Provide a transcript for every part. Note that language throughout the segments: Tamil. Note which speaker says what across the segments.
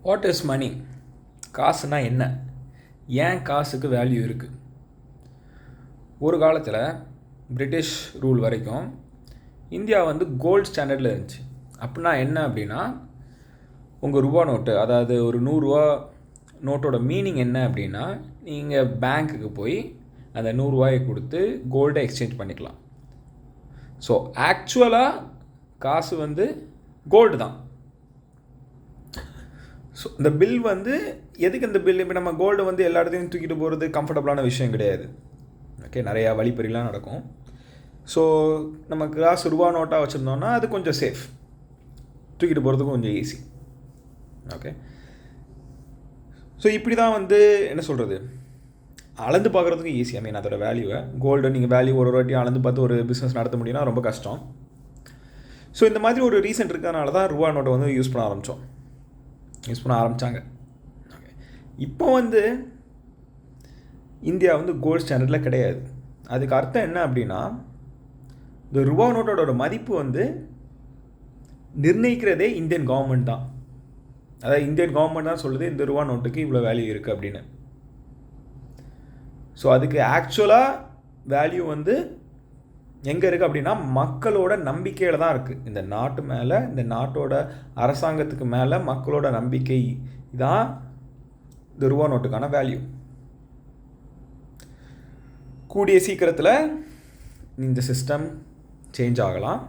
Speaker 1: வாட் இஸ் மணி? காசுனா என்ன? ஏன் காசுக்கு வேல்யூ இருக்குது? ஒரு காலத்தில் பிரிட்டிஷ் ரூல் வரைக்கும் இந்தியா வந்து கோல்டு ஸ்டாண்டர்டில் இருந்துச்சு. அப்படின்னா என்ன அப்படின்னா, உங்கள் ரூபா நோட்டு, அதாவது ஒரு 100 நோட்டோட மீனிங் என்ன அப்படின்னா, நீங்கள் பேங்க்குக்கு போய் அந்த 100 கொடுத்து கோல்டை எக்ஸ்சேஞ்ச் பண்ணிக்கலாம். ஸோ ஆக்சுவலாக காசு வந்து கோல்டு தான். ஸோ இந்த பில் வந்து எதுக்கு இந்த பில்? இப்போ நம்ம கோல்டு வந்து எல்லா இடத்தையும் தூக்கிட்டு போகிறது கம்ஃபர்டபுளான விஷயம் கிடையாது. ஓகே, நிறையா வழிப்பறிலாம் நடக்கும். ஸோ நம்ம காசு ரூபா நோட்டாக வச்சுருந்தோம்னா அது கொஞ்சம் சேஃப், தூக்கிட்டு போகிறதுக்கும் கொஞ்சம் ஈஸி. ஓகே, ஸோ இப்படி தான் வந்து என்ன சொல்கிறது, அளந்து பார்க்குறதுக்கும் ஈஸி. ஐ மீன் அதோட வேல்யூவை, கோல்டு நீங்கள் வேல்யூ ஒரு வாட்டியும் அளந்து பார்த்து ஒரு பிஸ்னஸ் நடத்த முடியும்னா ரொம்ப கஷ்டம். ஸோ இந்த மாதிரி ஒரு ரீசன் இருக்கிறதுனால தான் ரூபா நோட்டை வந்து யூஸ் பண்ண ஆரம்பித்தாங்க. ஓகே, இப்போ வந்து இந்தியா வந்து கோல்டு ஸ்டாண்டர்டில் கிடையாது. அதுக்கு அர்த்தம் என்ன அப்படின்னா, இந்த ரூபா நோட்டோட மதிப்பு வந்து நிர்ணயிக்கிறதே இந்தியன் கவர்மெண்ட் தான். அதாவது இந்தியன் கவர்மெண்ட் தான் சொல்லுது இந்த ரூபா நோட்டுக்கு இவ்வளோ வேல்யூ இருக்குது அப்படின்னு. ஸோ அதுக்கு ஆக்சுவலாக வேல்யூ வந்து எங்கே இருக்குது அப்படின்னா, மக்களோட நம்பிக்கையில் தான் இருக்குது. இந்த நாட்டு மேலே, இந்த நாட்டோட அரசாங்கத்துக்கு மேலே மக்களோட நம்பிக்கை தான் இந்த ரூபா நோட்டுக்கான வேல்யூ. கூடிய சீக்கிரத்தில் இந்த சிஸ்டம் சேஞ்ச் ஆகலாம்.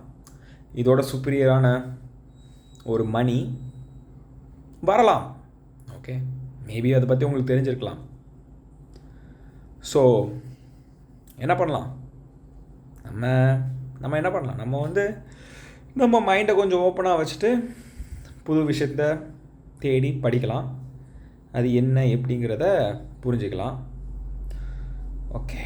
Speaker 1: இதோட சுப்பீரியரான ஒரு மணி வரலாம். ஓகே, மேபி அதை பற்றி உங்களுக்கு தெரிஞ்சிருக்கலாம். ஸோ என்ன பண்ணலாம்? நம்ம என்ன பண்ணலாம்? நம்ம வந்து நம்ம மைண்டை கொஞ்சம் ஓப்பனாக வச்சுட்டு புது விஷயத்தை தேடி படிக்கலாம். அது என்ன எப்படிங்கிறத புரிஞ்சுக்கலாம். ஓகே.